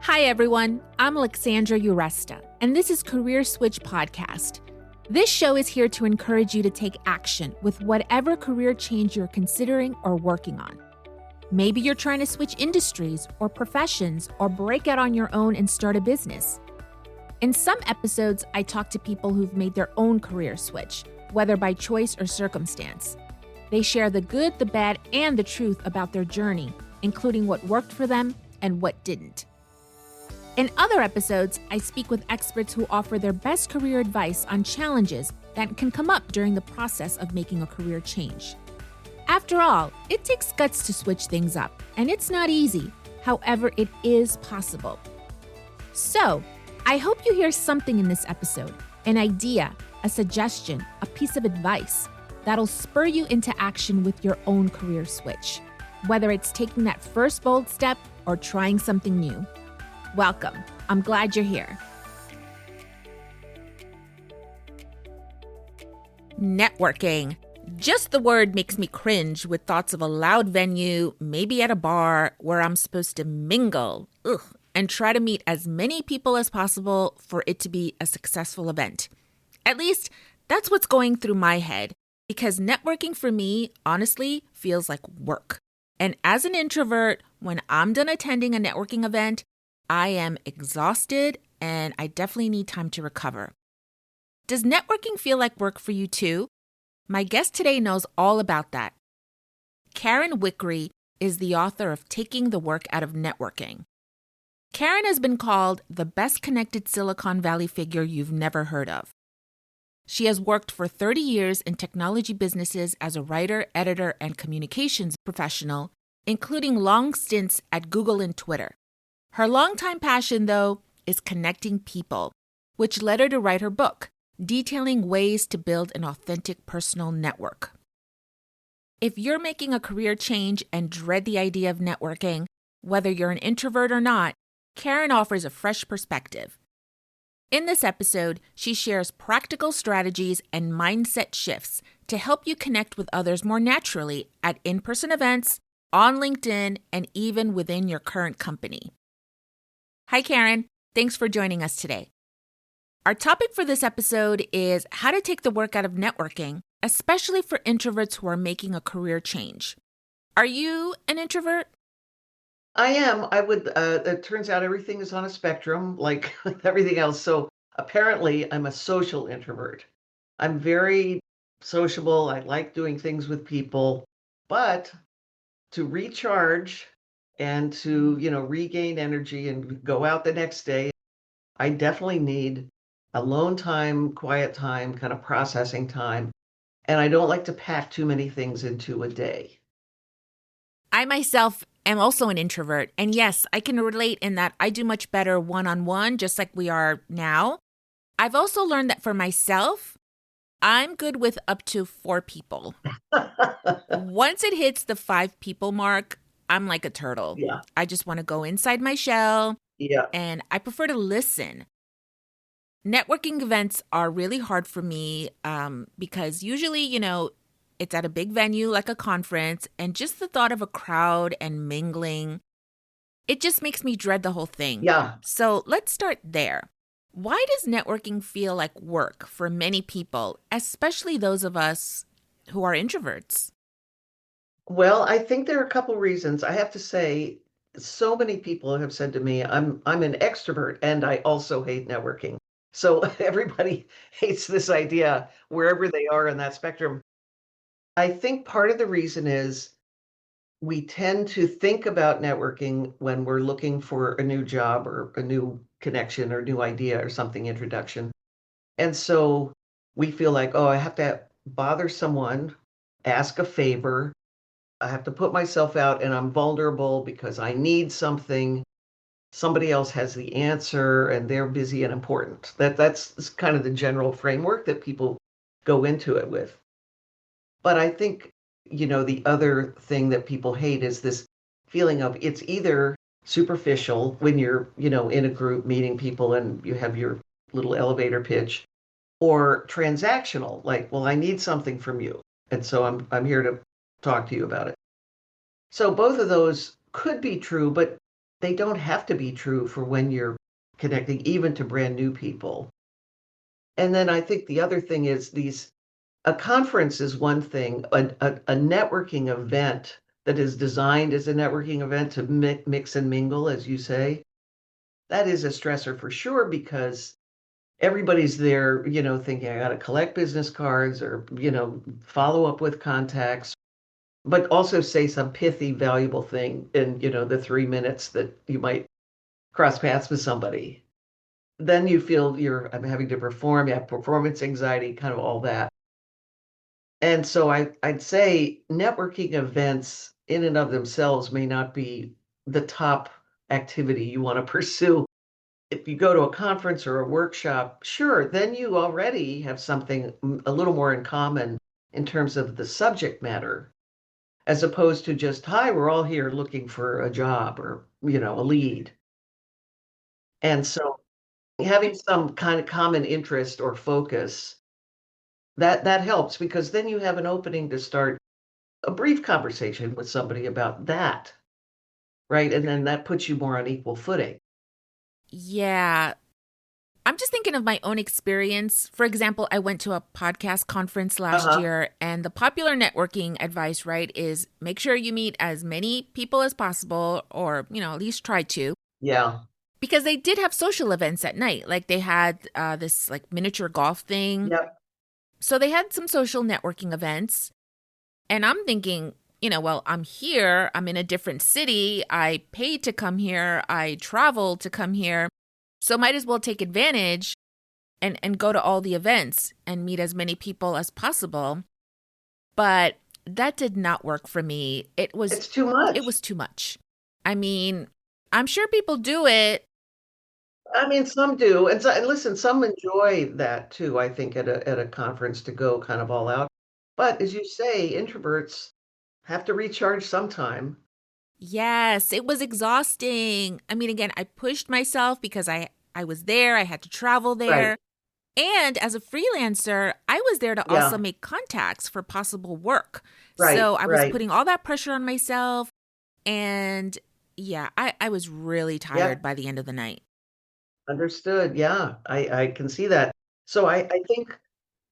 Hi, everyone. I'm Alexandra Uresta, and this is Career Switch Podcast. This show is here to encourage you to take action with whatever career change you're considering or working on. Maybe you're trying to switch industries or professions or break out on your own and start a business. In some episodes, I talk to people who've made their own career switch, whether by choice or circumstance. They share the good, the bad, and the truth about their journey, including what worked for them and what didn't. In other episodes, I speak with experts who offer their best career advice on challenges that can come up during the process of making a career change. After all, it takes guts to switch things up, and it's not easy. However, it is possible. So, I hope you hear something in this episode, an idea, a suggestion, a piece of advice that'll spur you into action with your own career switch, whether it's taking that first bold step or trying something new. Welcome. I'm glad you're here. Networking. Just the word makes me cringe with thoughts of a loud venue, maybe at a bar, where I'm supposed to mingle, and try to meet as many people as possible for it to be a successful event. At least, that's what's going through my head, because networking for me, honestly, feels like work. And as an introvert, when I'm done attending a networking event, I am exhausted and I definitely need time to recover. Does networking feel like work for you too? My guest today knows all about that. Karen Wickre is the author of Taking the Work Out of Networking. Karen has been called the best connected Silicon Valley figure you've never heard of. She has worked for 30 years in technology businesses as a writer, editor, and communications professional, including long stints at Google and Twitter. Her longtime passion, though, is connecting people, which led her to write her book, detailing ways to build an authentic personal network. If you're making a career change and dread the idea of networking, whether you're an introvert or not, Karen offers a fresh perspective. In this episode, she shares practical strategies and mindset shifts to help you connect with others more naturally at in-person events, on LinkedIn, and even within your current company. Hi, Karen. Thanks for joining us today. Our topic for this episode is how to take the work out of networking, especially for introverts who are making a career change. Are you an introvert? I am. It turns out everything is on a spectrum, like everything else. So apparently, I'm a social introvert. I'm very sociable. I like doing things with people, but to recharge and to, regain energy and go out the next day, I definitely need alone time, quiet time, kind of processing time. And I don't like to pack too many things into a day. I myself am also an introvert. And yes, I can relate in that I do much better one-on-one, just like we are now. I've also learned that for myself, I'm good with up to 4 people. Once it hits the 5 people mark, I'm like a turtle. Yeah. I just want to go inside my shell. Yeah. And I prefer to listen. Networking events are really hard for me because usually, it's at a big venue like a conference, and just the thought of a crowd and mingling, it just makes me dread the whole thing. Yeah. So let's start there. Why does networking feel like work for many people, especially those of us who are introverts? Well, I think there are a couple reasons. I have to say, so many people have said to me, I'm an extrovert and I also hate networking. So everybody hates this idea wherever they are in that spectrum. I think part of the reason is we tend to think about networking when we're looking for a new job or a new connection or new idea or something introduction. And so we feel like, oh, I have to bother someone, ask a favor. I have to put myself out and I'm vulnerable because I need something. Somebody else has the answer and they're busy and important. That's kind of the general framework that people go into it with. But I think, the other thing that people hate is this feeling of it's either superficial when you're, in a group meeting people and you have your little elevator pitch, or transactional, like, well, I need something from you. And so I'm here to talk to you about it. So both of those could be true, but they don't have to be true for when you're connecting, even to brand new people. And then I think the other thing is a conference is one thing, a networking event that is designed as a networking event to mix and mingle, as you say, that is a stressor for sure because everybody's there, thinking I got to collect business cards or, follow up with contacts, but also say some pithy, valuable thing in, the 3 minutes that you might cross paths with somebody. Then you feel I'm having to perform, you have performance anxiety, kind of all that. And so I'd say networking events in and of themselves may not be the top activity you want to pursue. If you go to a conference or a workshop, sure, then you already have something a little more in common in terms of the subject matter, as opposed to just, hi, we're all here looking for a job or, a lead. And so having some kind of common interest or focus, that helps because then you have an opening to start a brief conversation with somebody about that, right? And then that puts you more on equal footing. Yeah. I'm just thinking of my own experience. For example, I went to a podcast conference last Uh-huh. year, and the popular networking advice, right, is make sure you meet as many people as possible, or, at least try to. Yeah. Because they did have social events at night. Like they had this like miniature golf thing. Yep. So they had some social networking events. And I'm thinking, well, I'm here. I'm in a different city. I paid to come here. I traveled to come here. So might as well take advantage and go to all the events and meet as many people as possible. But that did not work for me. It's too much. It was too much. I mean, I'm sure people do it. I mean, some do. And listen, some enjoy that too, I think, at a conference to go kind of all out. But as you say, introverts have to recharge sometime. Yes, it was exhausting. I mean, again, I pushed myself because I was there, I had to travel Right. there. And as a freelancer, I was there to also Yeah. make contacts for possible work. Right. So I was Right. putting all that pressure on myself. And yeah, I was really tired Yep. by the end of the night. Understood. Yeah. I can see that. So I think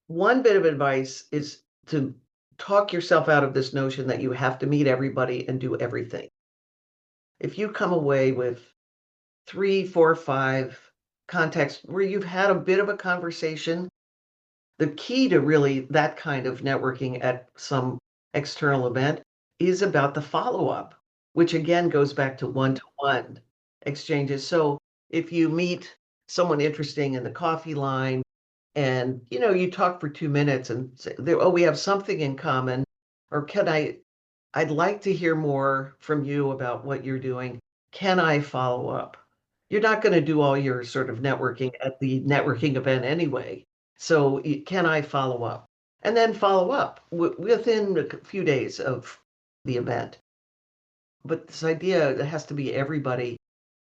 one bit of advice is to talk yourself out of this notion that you have to meet everybody and do everything. If you come away with 3, 4, 5 contexts where you've had a bit of a conversation, the key to really that kind of networking at some external event is about the follow-up, which again goes back to one-to-one exchanges. So if you meet someone interesting in the coffee line and you talk for 2 minutes and say, oh, we have something in common, or I'd like to hear more from you about what you're doing. Can I follow up? You're not going to do all your sort of networking at the networking event anyway. So can I follow up? And then follow up within a few days of the event. But this idea that has to be everybody,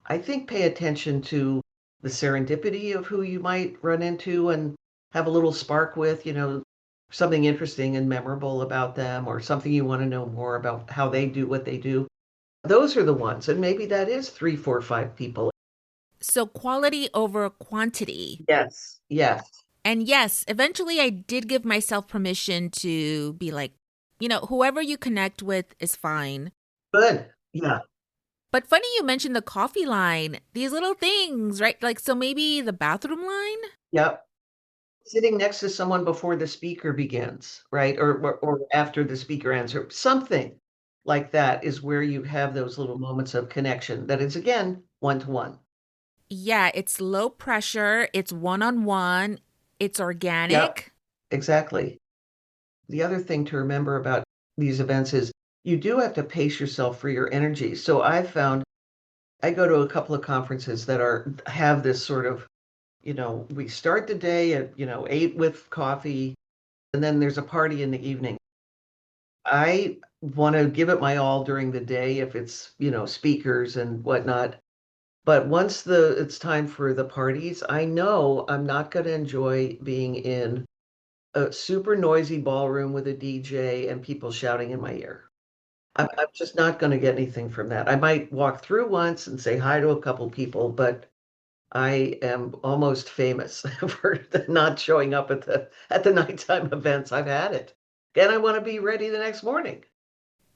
I think pay attention to the serendipity of who you might run into and have a little spark with, something interesting and memorable about them or something you want to know more about how they do what they do. Those are the ones. And maybe that is 3, 4, 5 people. So quality over quantity. Yes. Yes. And yes, eventually I did give myself permission to be like, whoever you connect with is fine. Good. Yeah. But funny you mentioned the coffee line, these little things, right? Like, so maybe the bathroom line? Yep. Sitting next to someone before the speaker begins, right? Or after the speaker ends, or something like that is where you have those little moments of connection that is again one to one. Yeah, it's low pressure, it's one on one, it's Yep, organic. exactly. The other thing to remember about these events is you do have to pace yourself for your energy. So I've found I go to a couple of conferences that have this sort of, we start the day at, 8 with coffee, and then there's a party in the evening. I want to give it my all during the day if it's, speakers and whatnot. But once it's time for the parties, I know I'm not going to enjoy being in a super noisy ballroom with a DJ and people shouting in my ear. I'm just not going to get anything from that. I might walk through once and say hi to a couple people, but I am almost famous for not showing up at the nighttime events. I've had it. And I want to be ready the next morning.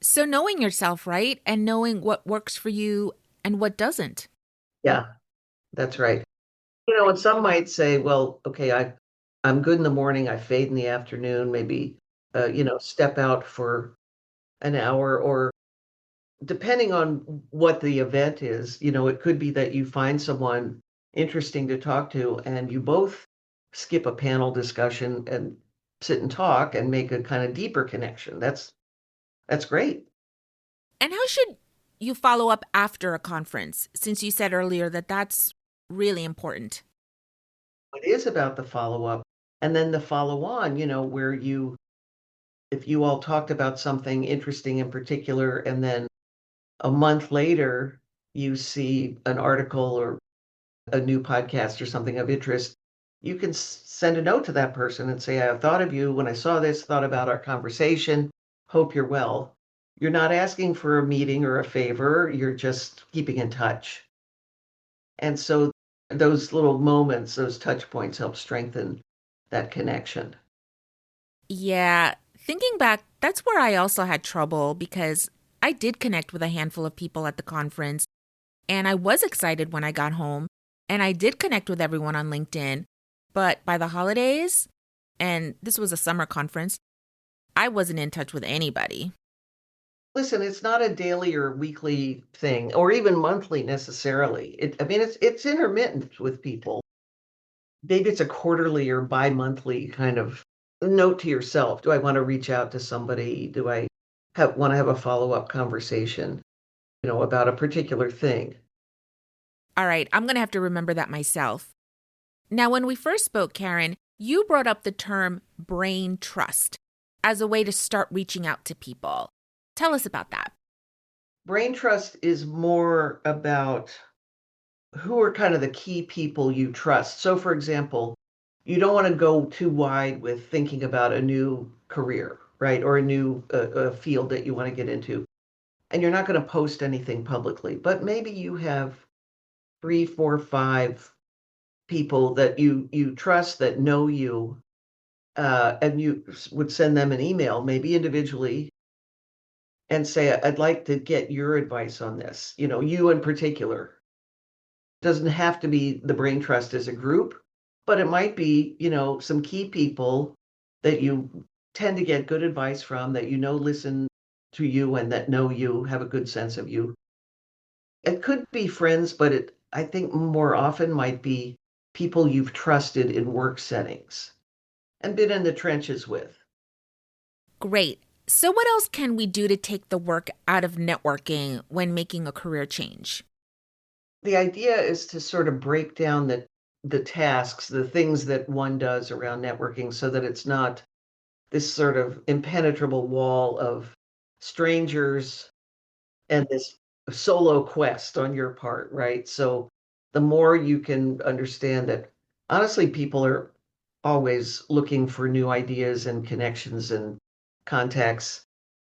So, knowing yourself, right? And knowing what works for you and what doesn't. Yeah, that's right. And some might say, well, okay, I'm good in the morning, I fade in the afternoon, maybe step out for an hour, or depending on what the event is, it could be that you find someone interesting to talk to and you both skip a panel discussion and sit and talk and make a kind of deeper connection. That's great. And how should you follow up after a conference, since you said earlier that that's really important? It is about the follow up and then the follow on, where if you all talked about something interesting in particular and then a month later you see an article or a new podcast or something of interest, you can send a note to that person and say, I thought of you when I saw this, thought about our conversation, hope you're well. You're not asking for a meeting or a favor, you're just keeping in touch. And so those little moments, those touch points help strengthen that connection. Yeah, thinking back, that's where I also had trouble because I did connect with a handful of people at the conference and I was excited when I got home and I did connect with everyone on LinkedIn. But by the holidays, and this was a summer conference, I wasn't in touch with anybody. Listen, it's not a daily or weekly thing, or even monthly necessarily. I mean, it's intermittent with people. Maybe it's a quarterly or bi-monthly kind of note to yourself. Do I want to reach out to somebody? Do I want to have a follow-up conversation, about a particular thing? All right, I'm going to have to remember that myself. Now, when we first spoke, Karen, you brought up the term brain trust as a way to start reaching out to people. Tell us about that. Brain trust is more about who are kind of the key people you trust. So, for example, you don't want to go too wide with thinking about a new career, right? Or a new field that you want to get into. And you're not going to post anything publicly, but maybe you have three, four, five people that you trust that know you, and you would send them an email, maybe individually, and say, I'd like to get your advice on this, you in particular. Doesn't have to be the brain trust as a group, but it might be, some key people that you tend to get good advice from, that listen to you and that know you, have a good sense of you. It could be friends, but I think more often might be people you've trusted in work settings and been in the trenches with. Great. So, what else can we do to take the work out of networking when making a career change? The idea is to sort of break down the tasks, the things that one does around networking so that it's not this sort of impenetrable wall of strangers and this solo quest on your part, right? So the more you can understand that honestly, people are always looking for new ideas and connections and contacts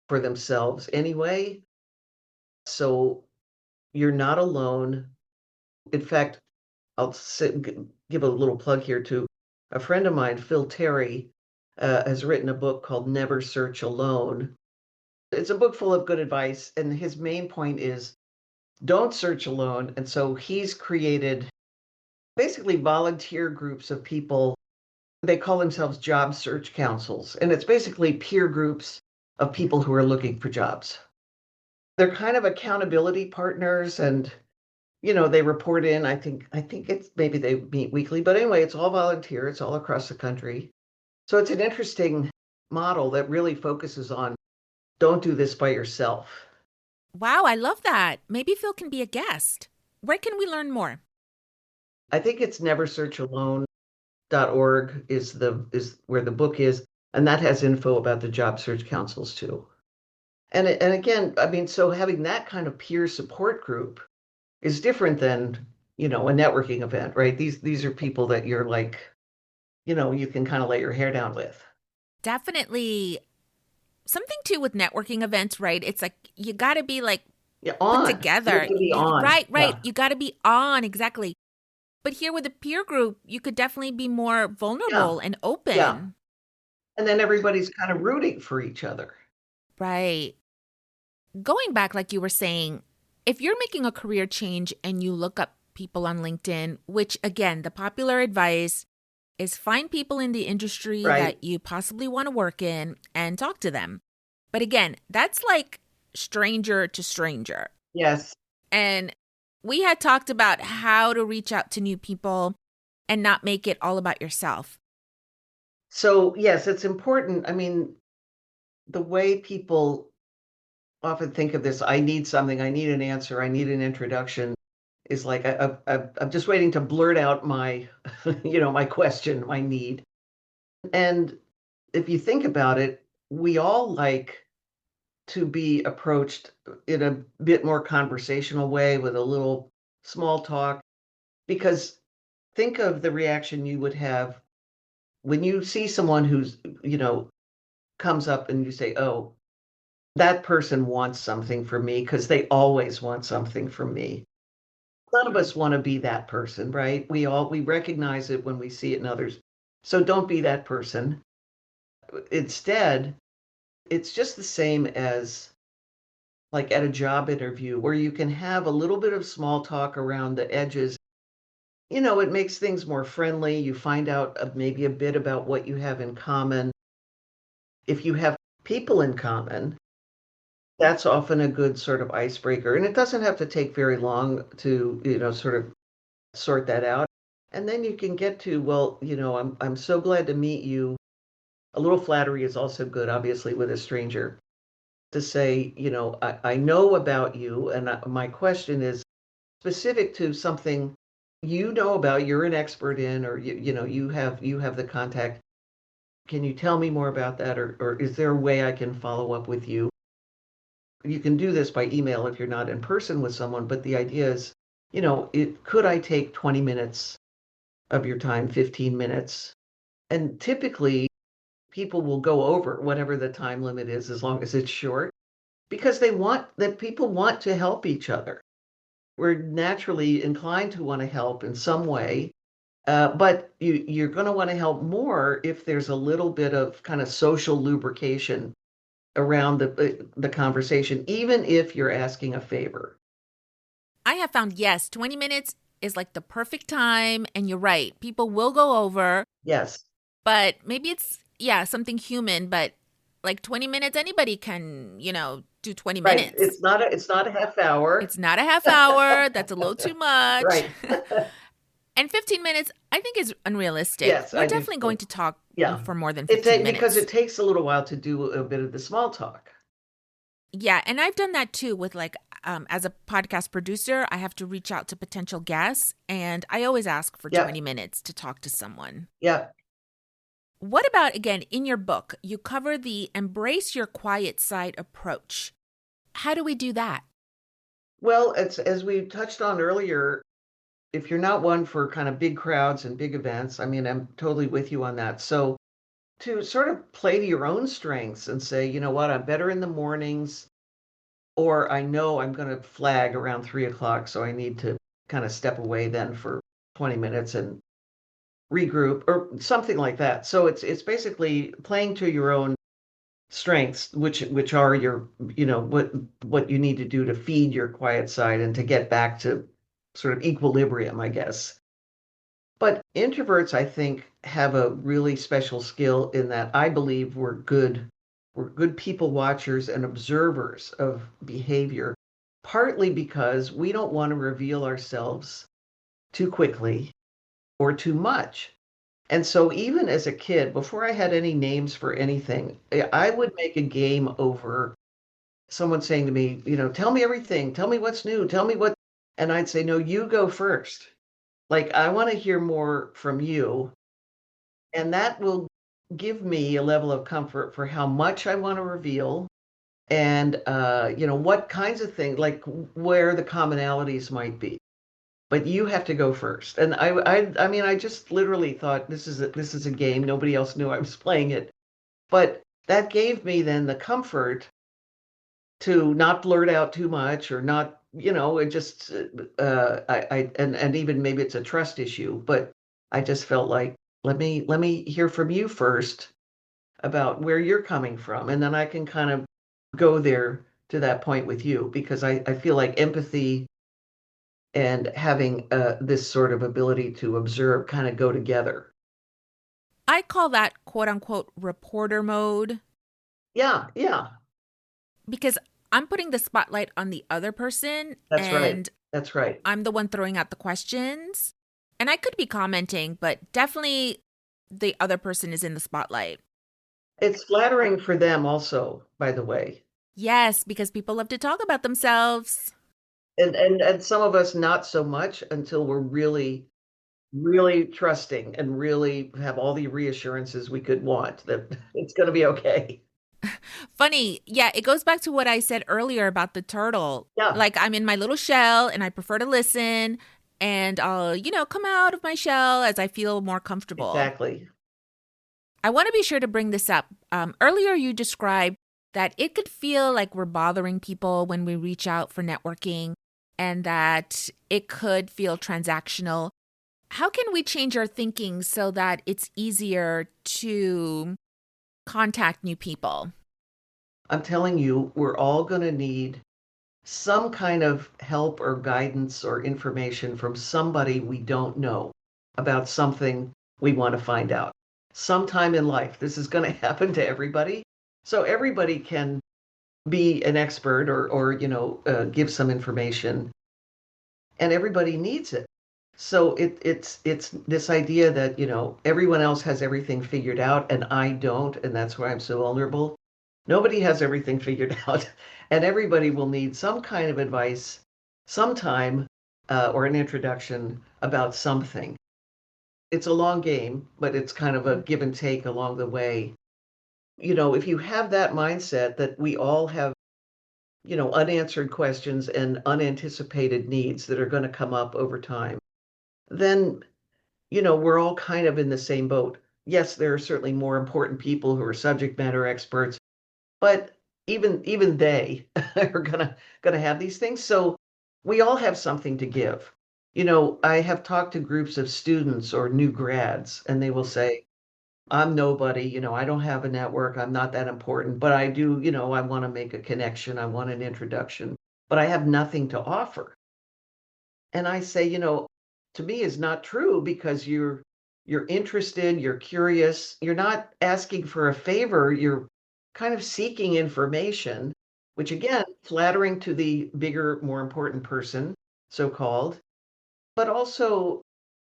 for themselves anyway. So you're not alone. In fact, give a little plug here to a friend of mine, Phil Terry, has written a book called Never Search Alone. It's a book full of good advice, and his main point is don't search alone. And so he's created basically volunteer groups of people. They call themselves job search councils, and it's basically peer groups of people who are looking for jobs. They're kind of accountability partners, and they report in. I think it's maybe they meet weekly, but anyway, it's all volunteer. It's all across the country. So it's an interesting model that really focuses on don't do this by yourself. Wow, I love that. Maybe Phil can be a guest. Where can we learn more? I think it's neversearchalone.org is where the book is, and that has info about the job search councils too. And again, I mean, so having that kind of peer support group is different than, a networking event, right? These are people that you're like, you can kind of let your hair down with. Definitely. something too with networking events, right? It's like you got to be like Yeah, put on. You have together. to be on. Right, right. Yeah. You got to be on, exactly. But here with a peer group, you could definitely be more Yeah. vulnerable and Yeah. open. And then everybody's kind of rooting for each other. Right. Going back, like you were saying, if you're making a career change and you look up people on LinkedIn, which again, the popular advice is find people in the industry Right. that you possibly want to work in and talk to them. But again, that's like stranger to stranger. Yes. And we had talked about how to reach out to new people and not make it all about yourself. So, yes, it's important. I mean, the way people often think of this, I need something, I need an answer, I need an introduction, is like I'm just waiting to blurt out my, my question, my need. And if you think about it, we all like to be approached in a bit more conversational way with a little small talk, because think of the reaction you would have when you see someone who's, comes up and you say, "Oh, that person wants something from me," because they always want something from me. None of us want to be that person, right? We recognize it when we see it in others. So don't be that person. Instead, it's just the same as like at a job interview where you can have a little bit of small talk around the edges. It makes things more friendly. You find out maybe a bit about what you have in common. If you have people in common, that's often a good sort of icebreaker. And it doesn't have to take very long to, sort of sort that out. And then you can get to, well, I'm so glad to meet you. A little flattery is also good, obviously, with a stranger to say, I know about you, and my question is specific to something you know about, you're an expert in, or you have the contact. Can you tell me more about that, or is there a way I can follow up with you? You can do this by email if you're not in person with someone, but the idea is, could I take 20 minutes of your time, 15 minutes? And typically people will go over whatever the time limit is as long as it's short, because people want to help each other. We're naturally inclined to want to help in some way, but you're going to want to help more if there's a little bit of kind of social lubrication around the conversation, even if you're asking a favor. I have found, yes, 20 minutes is like the perfect time. And you're right, people will go over, Yes, but maybe it's, yeah, something human, but like 20 minutes, anybody can, do 20 right. minutes. It's not a half hour. It's not a half hour. That's a little too much. Right. And 15 minutes, I think, is unrealistic. Yes, We're I do definitely going too. to talk Yeah. for more than 15 Because minutes. it takes a little while to do a bit of the small talk. Yeah. And I've done that too with like, as a podcast producer, I have to reach out to potential guests, and I always ask for 20 Yep. minutes to talk to someone. Yep. What about, again, in your book, you cover the embrace your quiet side approach. How do we do that? Well, it's as we touched on earlier, if you're not one for kind of big crowds and big events, I mean, I'm totally with you on that. So to sort of play to your own strengths and say, you know what, I'm better in the mornings, or I know I'm going to flag around 3 o'clock, so I need to kind of step away then for 20 minutes and regroup or something like that. So it's basically playing to your own strengths, which are your, what you need to do to feed your quiet side and to get back to sort of equilibrium, I guess. But introverts, I think, have a really special skill in that I believe we're good people watchers and observers of behavior, partly because we don't want to reveal ourselves too quickly or too much. And so even as a kid, before I had any names for anything, I would make a game over someone saying to me, tell me everything, tell me what's new, tell me what, and I'd say, no, you go first. Like, I want to hear more from you. And that will give me a level of comfort for how much I want to reveal and, what kinds of things, like where the commonalities might be. But you have to go first. And I mean, I just literally thought this is a game. Nobody else knew I was playing it. But that gave me then the comfort to not blurt out too much or not, it just, and even maybe it's a trust issue, but I just felt like, let me hear from you first about where you're coming from, and then I can kind of go there to that point with you because I feel like empathy and having this sort of ability to observe kind of go together. I call that quote unquote reporter mode Yeah, yeah, because I'm putting the spotlight on the other person that's right. and That's right. I'm the one throwing out the questions. And I could be commenting, but definitely the other person is in the spotlight. It's flattering for them also, by the way. Yes, because people love to talk about themselves. And some of us not so much until we're really, really trusting and really have all the reassurances we could want that it's going to be okay. Funny. Yeah, it goes back to what I said earlier about the turtle. Yeah, Like I'm in my little shell and I prefer to listen and I'll, come out of my shell as I feel more comfortable. exactly. I want to be sure to bring this up. Earlier, you described that it could feel like we're bothering people when we reach out for networking and that it could feel transactional. How can we change our thinking so that it's easier to contact new people? I'm telling you, we're all going to need some kind of help or guidance or information from somebody we don't know about something we want to find out. Sometime in life, this is going to happen to everybody. So everybody can be an expert or give some information, and everybody needs it. So it's this idea that everyone else has everything figured out and I don't, and that's why I'm so vulnerable. Nobody has everything figured out, and everybody will need some kind of advice sometime, or an introduction about something. It's a long game, but it's kind of a give and take along the way. If you have that mindset that we all have, unanswered questions and unanticipated needs that are going to come up over time, then, we're all kind of in the same boat. Yes, there are certainly more important people who are subject matter experts, but even they are gonna have these things. So we all have something to give. I have talked to groups of students or new grads, and they will say, I'm nobody, I don't have a network, I'm not that important, but I do, I want to make a connection, I want an introduction, but I have nothing to offer. And I say, to me is not true because you're interested, you're curious, you're not asking for a favor, you're kind of seeking information, which again, flattering to the bigger, more important person, so-called, but also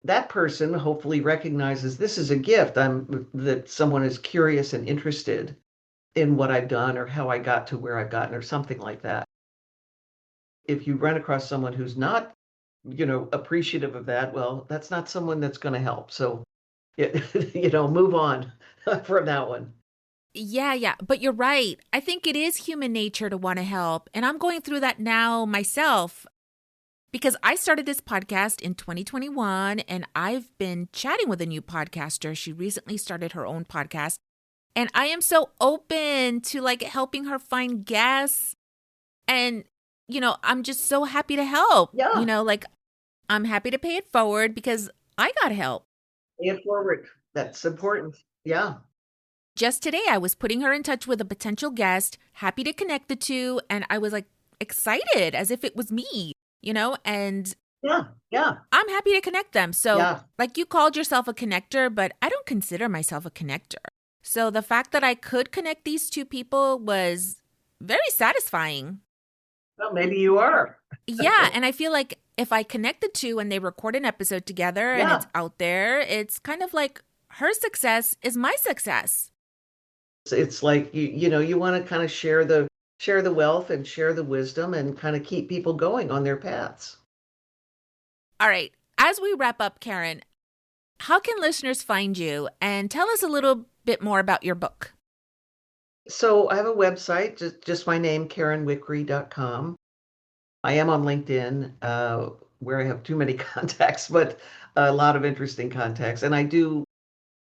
that person hopefully recognizes this is a gift. That someone is curious and interested in what I've done or how I got to where I've gotten or something like that. If you run across someone who's not, appreciative of that, well, that's not someone that's going to help. So, yeah, move on from that one. Yeah, yeah. But you're right. I think it is human nature to want to help. And I'm going through that now myself because I started this podcast in 2021 and I've been chatting with a new podcaster. She recently started her own podcast. And I am so open to like helping her find guests. And, I'm just so happy to help. Yeah, Like I'm happy to pay it forward because I got help. pay it forward. That's important. Yeah, Just today, I was putting her in touch with a potential guest, happy to connect the two. And I was like excited as if it was me, and yeah, yeah, I'm happy to connect them. So, yeah. like you called yourself a connector, but I don't consider myself a connector. So, the fact that I could connect these two people was very satisfying. Well, maybe you are. Yeah. And I feel like if I connect the two and they record an episode together and Yeah, it's out there, it's kind of like her success is my success. it's like you want to kind of share the wealth and share the wisdom and kind of keep people going on their paths. All right. As we wrap up, Karen, how can listeners find you and tell us a little bit more about your book? So I have a website, just my name, KarenWickre.com. I am on LinkedIn, where I have too many contacts, but a lot of interesting contacts. And I do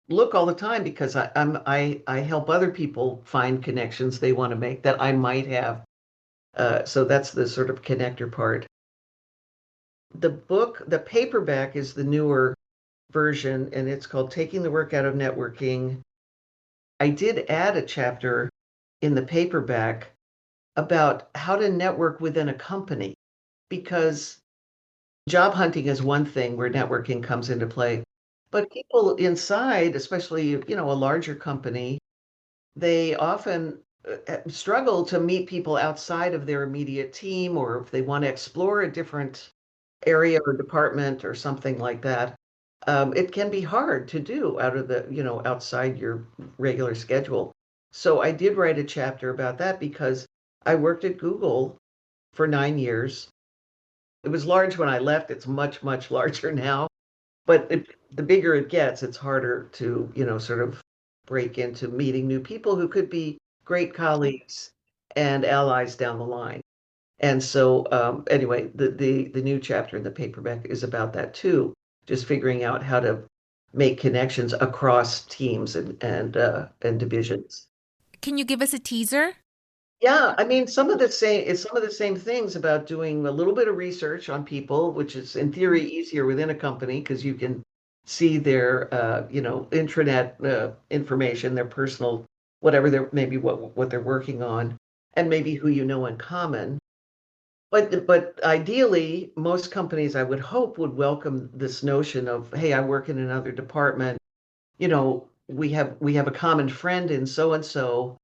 look all the time because I help other people find connections they want to make that I might have. So that's the sort of connector part. The book, the paperback is the newer version, and it's called Taking the Work Out of Networking. I did add a chapter in the paperback about how to network within a company because job hunting is one thing where networking comes into play. But people inside, especially, a larger company, they often struggle to meet people outside of their immediate team, or if they want to explore a different area or department or something like that. It can be hard to do out of outside your regular schedule. So I did write a chapter about that because I worked at Google for 9 years. It was large when I left. It's much, much larger now. But the bigger it gets, it's harder to, sort of break into meeting new people who could be great colleagues and allies down the line. And so, anyway, the new chapter in the paperback is about that too, just figuring out how to make connections across teams and divisions. Can you give us a teaser? Yeah, I mean, some of the same things about doing a little bit of research on people, which is in theory easier within a company because you can see their intranet information, their personal whatever they're maybe what they're working on, and maybe who you know in common. But ideally, most companies I would hope would welcome this notion of, hey, I work in another department. We have a common friend in so and so,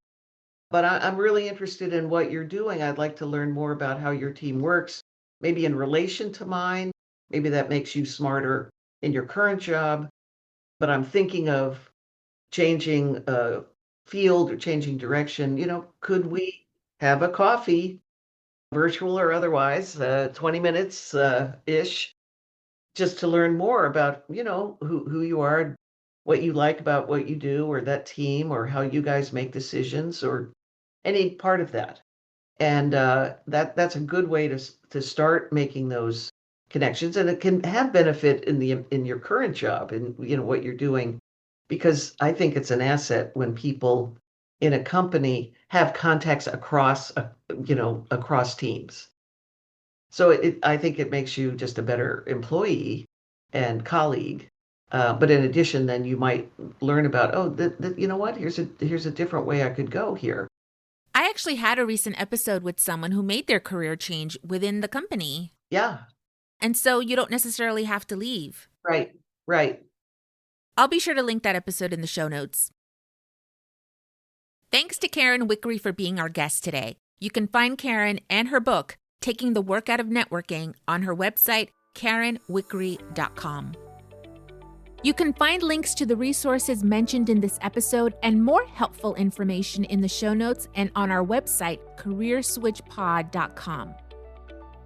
but I'm really interested in what you're doing. I'd like to learn more about how your team works, maybe in relation to mine. Maybe that makes you smarter in your current job, but I'm thinking of changing field or changing direction. Could we have a coffee, virtual or otherwise, 20 minutes ish, just to learn more about, who you are, what you like about what you do, or that team, or how you guys make decisions, or any part of that. And that's a good way to start making those connections, and it can have benefit in your current job and what you're doing, because I think it's an asset when people in a company have contacts across teams. So I think it makes you just a better employee and colleague. But in addition, then you might learn about, oh, you know what? Here's a different way I could go here. I actually had a recent episode with someone who made their career change within the company. Yeah, And so you don't necessarily have to leave. right, right. I'll be sure to link that episode in the show notes. Thanks to Karen Wickre for being our guest today. You can find Karen and her book, Taking the Work Out of Networking, on her website, KarenWickre.com. You can find links to the resources mentioned in this episode and more helpful information in the show notes and on our website, careerswitchpod.com.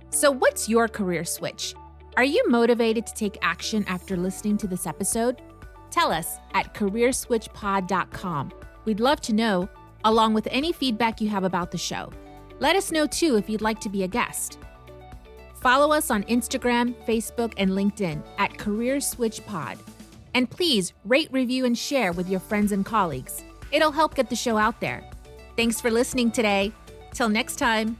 So what's your career switch? Are you motivated to take action after listening to this episode? Tell us at careerswitchpod.com. We'd love to know, along with any feedback you have about the show. Let us know too if you'd like to be a guest. Follow us on Instagram, Facebook, and LinkedIn at Career Switch Pod. And please rate, review, and share with your friends and colleagues. It'll help get the show out there. Thanks for listening today. Till next time.